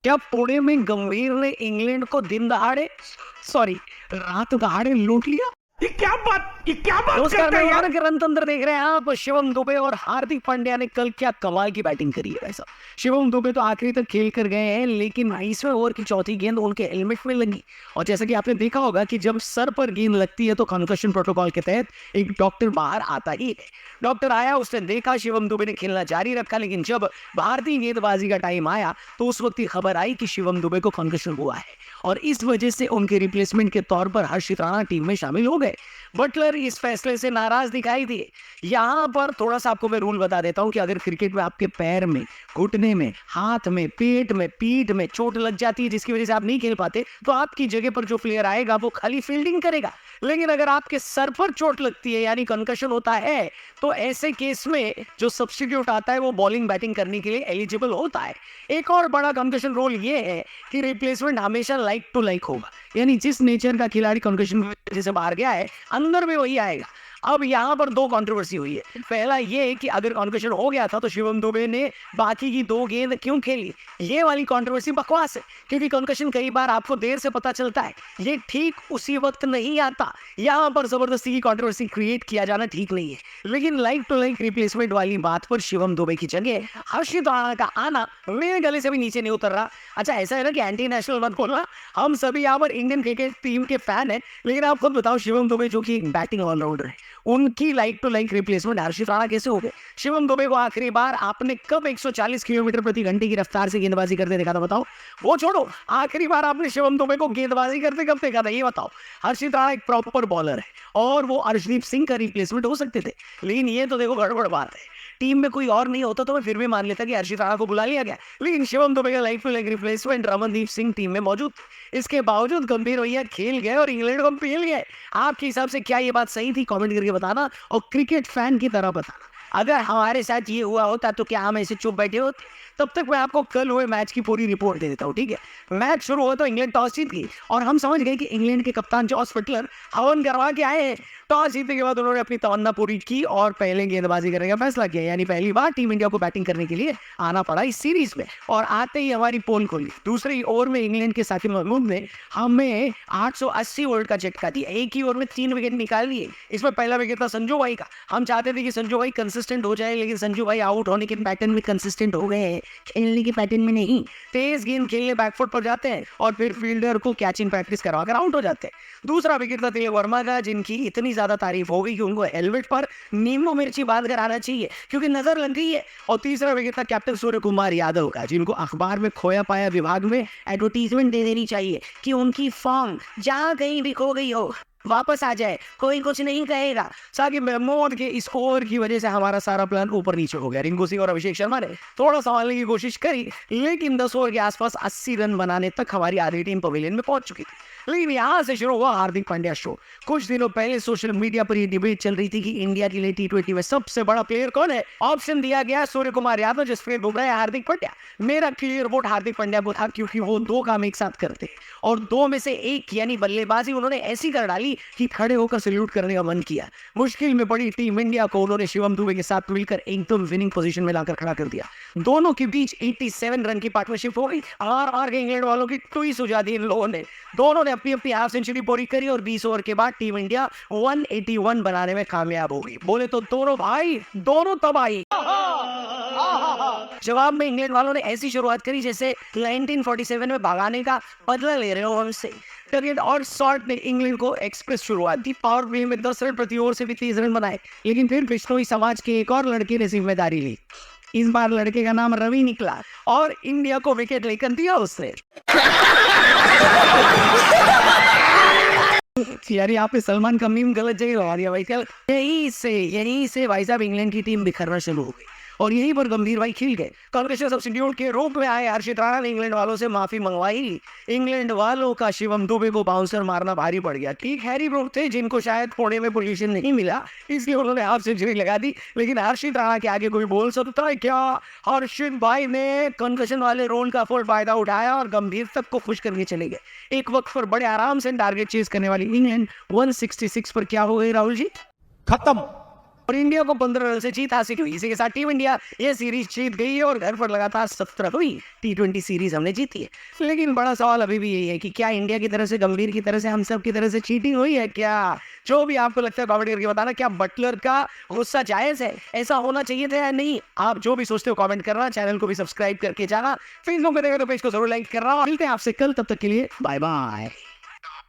क्या पुणे में गंभीर ने इंग्लैंड को दिन दहाड़े सॉरी रात दहाड़े लूट लिया? नमस्कार, करते मैं हैं यार। मानक रणतंत्र देख रहे हैं आप। शिवम दुबे और हार्दिक पांड्या ने कल क्या कमाल की बैटिंग करी है भाई साहब। शिवम दुबे तो आखिरी तक खेल कर गए हैं, लेकिन 22वें ओवर की चौथी गेंद उनके हेलमेट में लगी। और जैसा कि आपने देखा होगा कि जब सर पर गेंद लगती है तो कंकशन प्रोटोकॉल के तहत एक डॉक्टर बाहर आता ही है। डॉक्टर आया, उसने देखा शिवम दुबे ने खेलना जारी रखा, लेकिन जब भारतीय गेंदबाजी का टाइम आया तो उस वक्त ही खबर आई कि शिवम दुबे को कंकशन हुआ है और इस वजह से उनके रिप्लेसमेंट के तौर पर हर्षित राणा टीम में शामिल हो गए। बटलर इस फैसले से नाराज दिखाई दिए। यहाँ पर थोड़ा सा आपको मैं रूल बता देता हूँ कि अगर क्रिकेट में आपके पैर में, घुटने में, हाथ में, पेट में, पीठ में चोट लग जाती है जिसकी वजह से आप नहीं खेल पाते, तो आपकी जगह पर जो प्लेयर आएगा वो खाली फील्डिंग करेगा। लेकिन अगर आपके सर पर चोट लगती है यानी कंकशन होता है, तो ऐसे केस में जो सब्स्टिट्यूट आता है वो बॉलिंग बैटिंग करने के लिए एलिजिबल होता है। एक और बड़ा कंकशन रूल ये है कि रिप्लेसमेंट हमेशा लाइक टू लाइक होगा, यानी जिस नेचर का खिलाड़ी कंकशन की वजह से बाहर गया है अंदर में वही आएगा। अब यहाँ पर दो कंट्रोवर्सी हुई है। पहला ये है कि अगर कॉन्कशन हो गया था तो शिवम दुबे ने बाकी की दो गेंद क्यों खेली। ये वाली कंट्रोवर्सी बकवास है, क्योंकि कॉन्कशन कई बार आपको देर से पता चलता है, ये ठीक उसी वक्त नहीं आता। यहाँ पर जबरदस्ती की कंट्रोवर्सी क्रिएट किया जाना ठीक नहीं है। लेकिन लाइक टू लाइक रिप्लेसमेंट वाली बात पर शिवम दुबे की जगह हर्षित राणा का आना मेरे गले से भी नीचे नहीं उतर रहा। अच्छा, ऐसा है ना कि एंटी नेशनल मत बोलना, हम सभी यहाँ पर इंडियन क्रिकेट टीम के फैन हैं, लेकिन आप खुद बताओ शिवम दुबे जो कि बैटिंग ऑलराउंडर है, उनकी लाइक टू लाइक रिप्लेसमेंट हर्षित राणा कैसे हो गए? शिवम दुबे को आखिरी बार आपने कब 140 किलोमीटर प्रति घंटे की रफ्तार से गेंदबाजी करते देखा था बताओ? वो छोड़ो, आखिरी बार आपने शिवम दुबे को गेंदबाजी करते कब देखा था ये बताओ? हर्षित राणा एक प्रॉपर बॉलर है और वो अर्शदीप सिंह का रिप्लेसमेंट हो सकते थे, लेकिन ये तो देखो गड़बड़ बात है। टीम में कोई और नहीं होता तो मैं फिर भी मान लेता कि हर्षित राणा को बुला लिया गया, लेकिन शिवम दुबे का life to life replacement Ramandeep Singh team में मौजूद थे। इसके बावजूद गंभीर भैया खेल गए और इंग्लैंड को पेल गए। आपके हिसाब से क्या ये बात सही थी? कमेंट करके बताना और क्रिकेट फैन की तरह बताना। अगर हमारे साथ ये हुआ होता तो क्या हम ऐसे चुप बैठे होते? तब तक मैं आपको कल हुए मैच की पूरी रिपोर्ट दे देता हूँ, ठीक है? मैच शुरू हुआ तो इंग्लैंड टॉस जीत गई और हम समझ गए कि इंग्लैंड के कप्तान जॉस बटलर हवन करवा के आए हैं। टॉस जीतने के बाद उन्होंने अपनी तमन्ना पूरी की और पहले गेंदबाजी करने का फैसला किया, यानी पहली बार टीम इंडिया को बैटिंग करने के लिए आना पड़ा इस सीरीज में। और आते ही हमारी पोल खोली। दूसरे ओवर में इंग्लैंड के साकिब महमूद ने हमें 880 वोल्ट का झटका दिया, एक ही ओवर में 3 विकेट निकाल लिए। इसमें पहला विकेट था संजू भाई का। हम चाहते थे कि संजू भाई कंसिस्टेंट हो जाए, लेकिन संजू भाई आउट होने के पैटर्न में कंसिस्टेंट हो गए हैं, खेलने के पैटर्न में नहीं। तेज गेंद खेलने बैकफुट पर जाते हैं और फिर फील्डर को कैचिंग प्रैक्टिस करवा कर आउट हो जाते हैं। दूसरा विकेट था तिलक वर्मा का, जिनकी इतनी ज्यादा तारीफ हो गई कि उनको हेलमेट पर नींबू मिर्ची बांध कर आना चाहिए क्योंकि नजर लग गई है। और तीसरा विकेट था कैप्टन सूर्य कुमार यादव का, जिनको अखबार में खोया पाया विभाग में एडवर्टीजमेंट दे देनी चाहिए कि उनकी फॉर्म जहां कहीं भी खो गई हो वापस आ जाए, कोई कुछ नहीं कहेगा। साकिब महमूद के स्कोर की वजह से हमारा सारा प्लान ऊपर नीचे हो गया। रिंकू सिंह और अभिषेक शर्मा ने थोड़ा संभालने की कोशिश करी, लेकिन 10 ओवर के आसपास 80 रन बनाने तक हमारी आधी टीम पवेलियन में पहुंच चुकी थी। लेकिन यहाँ से शुरू हुआ हार्दिक पांड्या शो। कुछ दिनों पहले सोशल मीडिया पर यह डिबेट चल रही थी कि इंडिया के लिए T20 में सबसे बड़ा प्लेयर कौन है। ऑप्शन दिया गया सूर्य कुमार यादव, जसप्रीत बुमराह या हार्दिक पांड्या। मेरा क्लियर वोट हार्दिक पांड्या को था, क्योंकि वो दो काम एक साथ करते और दो में से एक यानी बल्लेबाजी उन्होंने ऐसी कर डाली कि खड़े होकर सल्यूट करने का मन किया। मुश्किल में पड़ी टीम इंडिया को उन्होंने शिवम दुबे के साथ मिलकर एकदम विनिंग पोजीशन में लाकर खड़ा कर दिया। दोनों के बीच 87 रन की पार्टनरशिप हो गई। आर के इंग्लैंड वालों की टुई सुझा दी इन लोगों ने। दोनों ने अपनी अपनी हाफ सेंचुरी पूरी करी और 20 ओवर के बाद टीम इंडिया 181 बनाने में कामयाब हो गई। बोले तो दोनों भाई दोनों तबाही। जवाब में इंग्लैंड वालों ने ऐसी शुरुआत करी जैसे 1947 में भगाने का बदला ले रहे हो हमसे। टारगेट और शॉट ने इंग्लैंड को एक्सप्रेस शुरुआत दी। पावर प्ले में 10 रन प्रति ओवर से भी 30 रन बनाए, लेकिन फिर बिश्नोई समाज के एक और लड़के ने जिम्मेदारी ली। इस बार लड़के का नाम रवि निकला और इंडिया को विकेट लेकर दिया उसने। यार यहाँ पे सलमान का मीम गलत जगह लगा दिया भाई। यही से भाई साहब इंग्लैंड की टीम बिखरना शुरू हो गई और यहीं पर गंभीर भाई खिल गए। कांग्रेस सब्स्टिट्यूट के रूप में आए हर्षित राणा ने इंग्लैंड वालों से माफी मंगवाई। इंग्लैंड वालों का शिवम दुबे को बाउंसर मारना भारी पड़ गया। ठीक हैरी ब्रूक थे, जिनको शायद पुणे में पोजीशन नहीं मिला, इसलिए उन्होंने हाफ सेंचुरी लगा दी। लेकिन हर्षित राणा के आगे कोई बोल सकता है क्या? हर्षित भाई ने कंकशन वाले रोल का फुल फायदा उठाया और गंभीर तक को खुश करके चले गए। एक वक्त पर बड़े आराम से टारगेट चेज करने वाली इंग्लैंड 166 पर क्या हो गई राहुल जी? खत्म। और इंडिया को 15 रन से जीत हासिल हुई। इसी के साथ टीम इंडिया ये सीरीज जीत गई है और घर पर लगातार 17वीं T20 सीरीज हमने जीती है। लेकिन बड़ा सवाल अभी भी यही है कि क्या इंडिया की तरफ से, गंभीर की तरह से, हम सब की तरफ से चीटिंग हुई है क्या? जो भी आपको लगता है कमेंट करके बताना। क्या बटलर का गुस्सा जायज है? ऐसा होना चाहिए था या नहीं? आप जो भी सोचते हो कमेंट करना, चैनल को भी सब्सक्राइब करके जाना, फेसबुक पे देखो तो पेज को जरूर लाइक करना। मिलते हैं आपसे कल, तब तक के लिए बाय बाय।